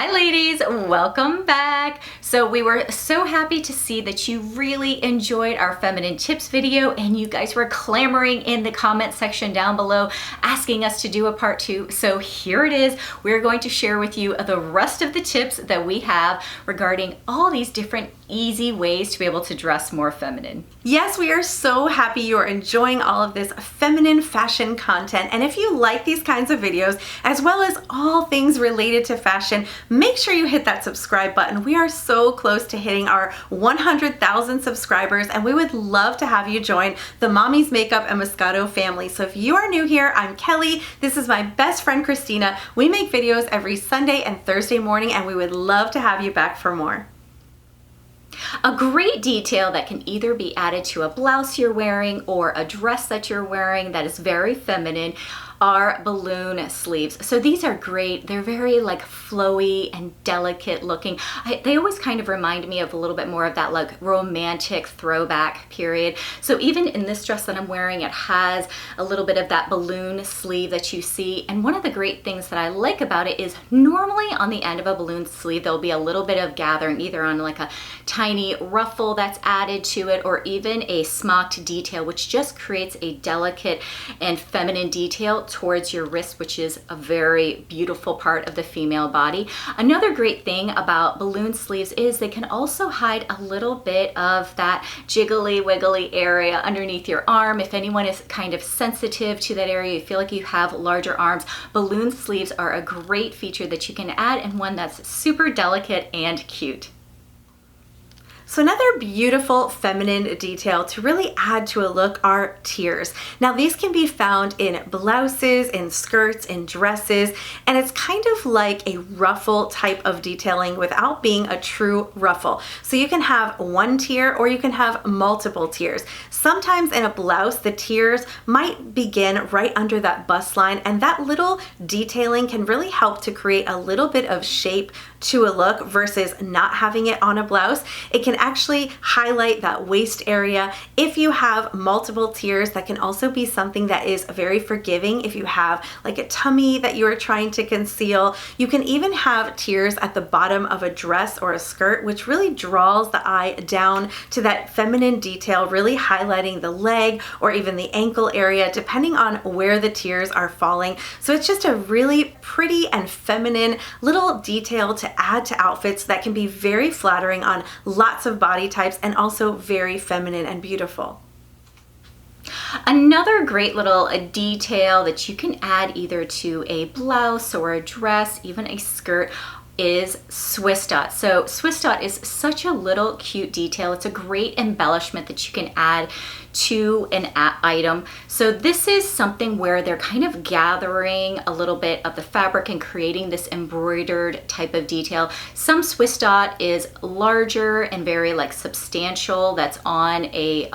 Hi ladies, welcome back. So we were so happy to see that you really enjoyed our feminine tips video and you guys were clamoring in the comment section down below asking us to do a part 2. So here it is. We're going to share with you the rest of the tips that we have regarding all these different easy ways to be able to dress more feminine. Yes, we are so happy you are enjoying all of this feminine fashion content. And if you like these kinds of videos, as well as all things related to fashion, make sure you hit that subscribe button. We are so close to hitting our 100,000 subscribers, and we would love to have you join the Mommy's Makeup and Moscato family. So if you are new here, I'm Kelly. This is my best friend, Christina. We make videos every Sunday and Thursday morning, and we would love to have you back for more. A great detail that can either be added to a blouse you're wearing or a dress that you're wearing that is very feminine are balloon sleeves. So these are great. They're very like flowy and delicate looking. They always kind of remind me of a little bit more of that like romantic throwback period. So even in this dress that I'm wearing, it has a little bit of that balloon sleeve that you see. And one of the great things that I like about it is normally on the end of a balloon sleeve, there'll be a little bit of gathering either on like a tiny ruffle that's added to it or even a smocked detail, which just creates a delicate and feminine detail towards your wrist, which is a very beautiful part of the female body. Another great thing about balloon sleeves is they can also hide a little bit of that jiggly wiggly area underneath your arm. If anyone is kind of sensitive to that area, you feel like you have larger arms, balloon sleeves are a great feature that you can add and one that's super delicate and cute. So another beautiful feminine detail to really add to a look are tiers. Now these can be found in blouses, in skirts, in dresses, and it's kind of like a ruffle type of detailing without being a true ruffle. So you can have one tier or you can have multiple tiers. Sometimes in a blouse, the tiers might begin right under that bust line, and that little detailing can really help to create a little bit of shape to a look versus not having it on a blouse. It can actually highlight that waist area. If you have multiple tiers, that can also be something that is very forgiving. If you have like a tummy that you are trying to conceal, you can even have tiers at the bottom of a dress or a skirt, which really draws the eye down to that feminine detail, really highlighting the leg or even the ankle area, depending on where the tiers are falling. So it's just a really pretty and feminine little detail to add to outfits that can be very flattering on lots of body types and also very feminine and beautiful. Another great little detail that you can add either to a blouse or a dress, even a skirt, is Swiss dot. So Swiss dot is such a little cute detail. It's a great embellishment that you can add to an item. So this is something where they're kind of gathering a little bit of the fabric and creating this embroidered type of detail. Some Swiss dot is larger and very like substantial, that's on a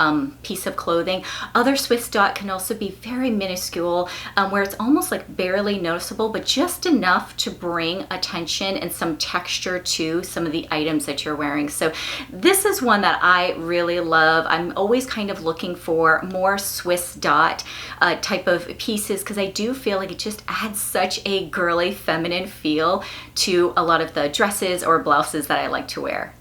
piece of clothing. Other Swiss dot can also be very minuscule, where it's almost like barely noticeable, but just enough to bring attention and some texture to some of the items that you're wearing. So this is one that I really love. I'm always kind of looking for more Swiss dot type of pieces because I do feel like it just adds such a girly feminine feel to a lot of the dresses or blouses that I like to wear.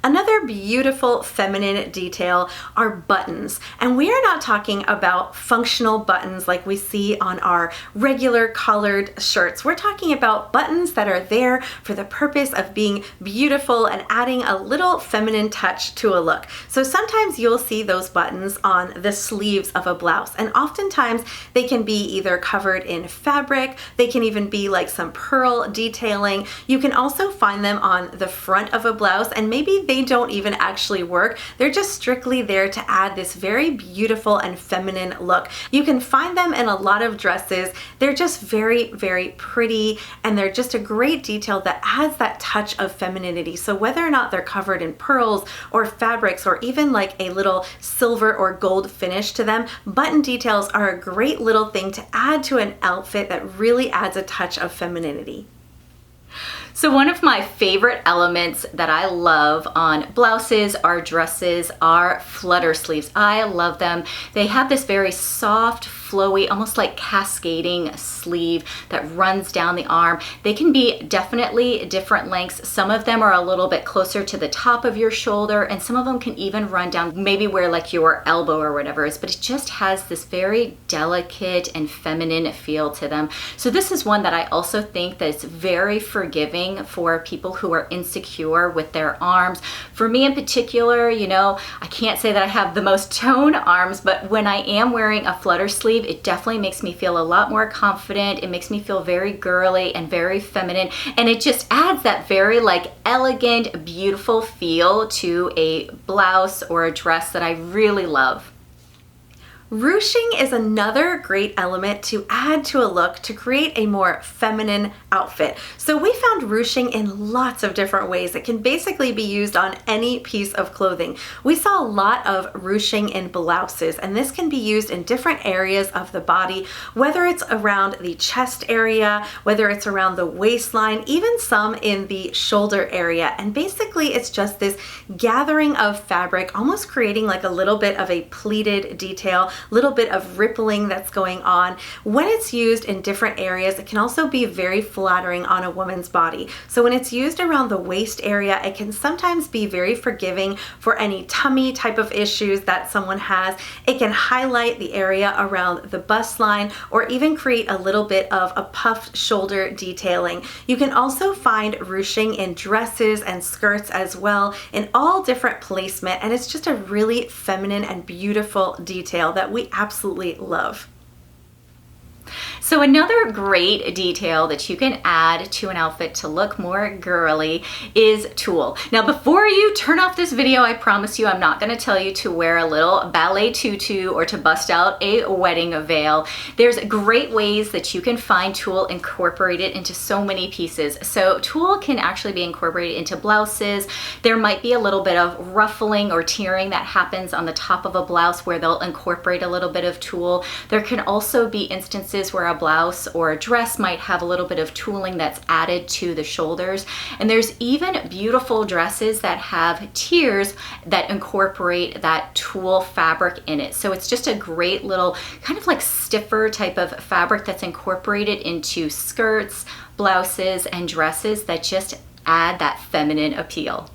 Another beautiful feminine detail are buttons, and we are not talking about functional buttons like we see on our regular collared shirts. We're talking about buttons that are there for the purpose of being beautiful and adding a little feminine touch to a look. So sometimes you'll see those buttons on the sleeves of a blouse, and oftentimes they can be either covered in fabric, they can even be like some pearl detailing. You can also find them on the front of a blouse, and maybe they don't even actually work. They're just strictly there to add this very beautiful and feminine look. You can find them in a lot of dresses. They're just very, very pretty, and they're just a great detail that adds that touch of femininity. So whether or not they're covered in pearls or fabrics or even like a little silver or gold finish to them, button details are a great little thing to add to an outfit that really adds a touch of femininity. So one of my favorite elements that I love on blouses or dresses are flutter sleeves. I love them. They have this very soft, flowy, almost like cascading sleeve that runs down the arm. They can be definitely different lengths. Some of them are a little bit closer to the top of your shoulder, and some of them can even run down maybe where like your elbow or whatever is, but it just has this very delicate and feminine feel to them. So this is one that I also think that it's very forgiving for people who are insecure with their arms. For me in particular, you know, I can't say that I have the most toned arms, but when I am wearing a flutter sleeve, it definitely makes me feel a lot more confident. It makes me feel very girly and very feminine, and it just adds that very like elegant, beautiful feel to a blouse or a dress that I really love. Ruching is another great element to add to a look to create a more feminine outfit. So we found ruching in lots of different ways. It can basically be used on any piece of clothing. We saw a lot of ruching in blouses, and this can be used in different areas of the body, whether it's around the chest area, whether it's around the waistline, even some in the shoulder area. And basically it's just this gathering of fabric, almost creating like a little bit of a pleated detail, little bit of rippling that's going on. When it's used in different areas, it can also be very flattering on a woman's body. So when it's used around the waist area, it can sometimes be very forgiving for any tummy type of issues that someone has. It can highlight the area around the bust line or even create a little bit of a puffed shoulder detailing. You can also find ruching in dresses and skirts as well, in all different placement, and it's just a really feminine and beautiful detail that we absolutely love. So another great detail that you can add to an outfit to look more girly is tulle. Now before you turn off this video, I promise you I'm not going to tell you to wear a little ballet tutu or to bust out a wedding veil. There's great ways that you can find tulle incorporated into so many pieces. So tulle can actually be incorporated into blouses. There might be a little bit of ruffling or tearing that happens on the top of a blouse where they'll incorporate a little bit of tulle. There can also be instances where a blouse or a dress might have a little bit of tooling that's added to the shoulders. And there's even beautiful dresses that have tiers that incorporate that tulle fabric in it. So it's just a great little kind of like stiffer type of fabric that's incorporated into skirts, blouses, and dresses that just add that feminine appeal.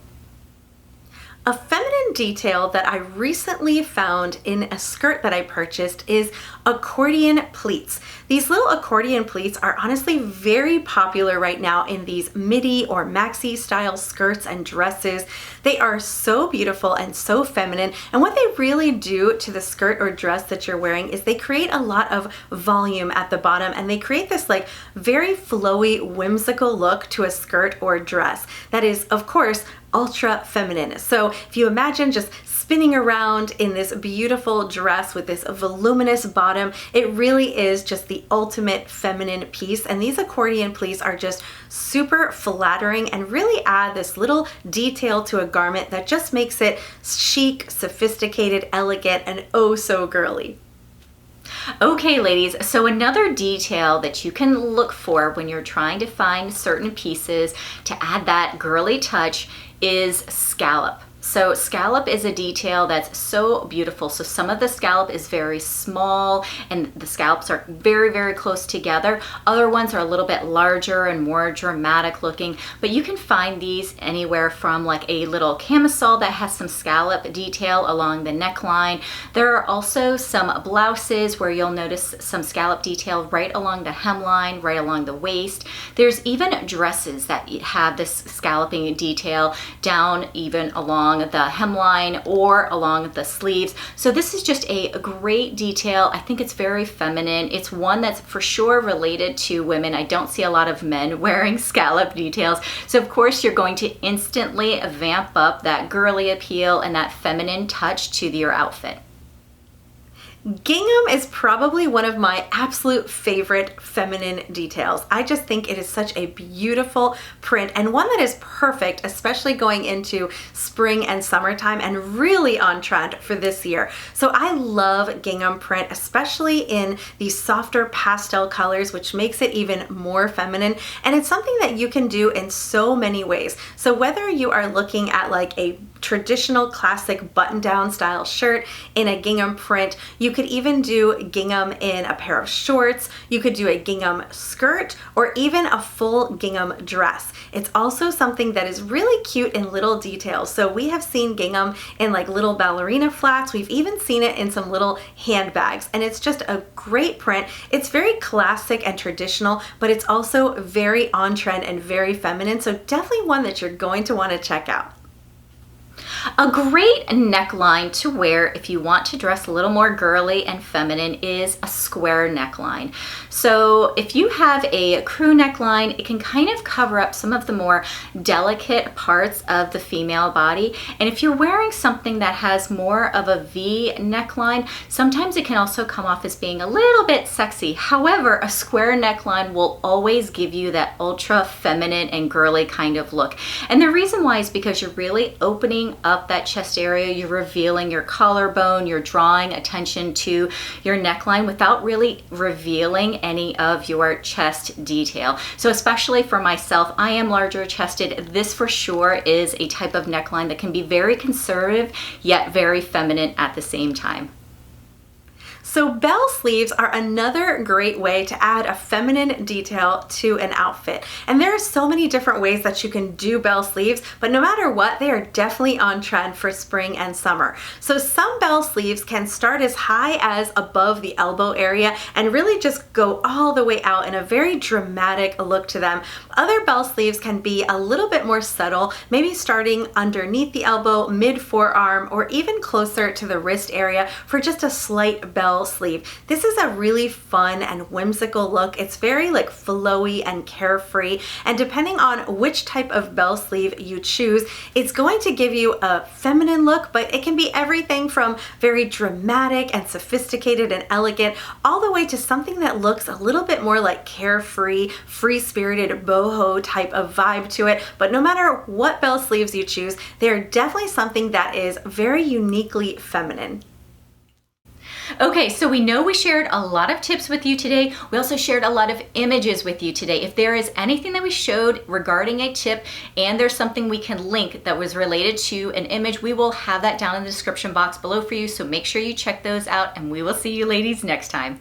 A feminine detail that I recently found in a skirt that I purchased is accordion pleats. These little accordion pleats are honestly very popular right now in these midi or maxi style skirts and dresses. They are so beautiful and so feminine, and what they really do to the skirt or dress that you're wearing is they create a lot of volume at the bottom, and they create this like very flowy, whimsical look to a skirt or dress that is, of course, ultra feminine. So if you imagine just spinning around in this beautiful dress with this voluminous bottom, it really is just the ultimate feminine piece. And these accordion pleats are just super flattering and really add this little detail to a garment that just makes it chic, sophisticated, elegant, and oh so girly. Okay, ladies, so another detail that you can look for when you're trying to find certain pieces to add that girly touch is scallop. So scallop is a detail that's so beautiful. So some of the scallop is very small and the scallops are very, very close together. Other ones are a little bit larger and more dramatic looking, but you can find these anywhere from like a little camisole that has some scallop detail along the neckline. There are also some blouses where you'll notice some scallop detail right along the hemline, right along the waist. There's even dresses that have this scalloping detail down even along the hemline or along the sleeves. So this is just a great detail. I think it's very feminine. It's one that's for sure related to women. I don't see a lot of men wearing scallop details. So of course you're going to instantly vamp up that girly appeal and that feminine touch to your outfit. Gingham is probably one of my absolute favorite feminine details. I just think it is such a beautiful print and one that is perfect, especially going into spring and summertime and really on trend for this year. So I love gingham print, especially in these softer pastel colors, which makes it even more feminine. And it's something that you can do in so many ways. So whether you are looking at like a traditional classic button-down style shirt in a gingham print. You could even do gingham in a pair of shorts. You could do a gingham skirt or even a full gingham dress. It's also something that is really cute in little details. So we have seen gingham in like little ballerina flats. We've even seen it in some little handbags, and it's just a great print. It's very classic and traditional, but it's also very on trend and very feminine. So definitely one that you're going to want to check out. A great neckline to wear if you want to dress a little more girly and feminine is a square neckline. So if you have a crew neckline, it can kind of cover up some of the more delicate parts of the female body. And if you're wearing something that has more of a V neckline, sometimes it can also come off as being a little bit sexy. However, a square neckline will always give you that ultra feminine and girly kind of look. And the reason why is because you're really opening up that chest area, you're revealing your collarbone, you're drawing attention to your neckline without really revealing any of your chest detail. So especially for myself, I am larger chested. This for sure is a type of neckline that can be very conservative yet very feminine at the same time. So bell sleeves are another great way to add a feminine detail to an outfit. And there are so many different ways that you can do bell sleeves, but no matter what, they are definitely on trend for spring and summer. So some bell sleeves can start as high as above the elbow area and really just go all the way out in a very dramatic look to them. Other bell sleeves can be a little bit more subtle, maybe starting underneath the elbow, mid forearm, or even closer to the wrist area for just a slight bell sleeve. This is a really fun and whimsical look. It's very like flowy and carefree, and depending on which type of bell sleeve you choose, it's going to give you a feminine look, but it can be everything from very dramatic and sophisticated and elegant all the way to something that looks a little bit more like carefree, free-spirited boho type of vibe to it. But no matter what bell sleeves you choose, they're definitely something that is very uniquely feminine. Okay, so we know we shared a lot of tips with you today. We also shared a lot of images with you today. If there is anything that we showed regarding a tip and there's something we can link that was related to an image, we will have that down in the description box below for you. So make sure you check those out, and we will see you ladies next time.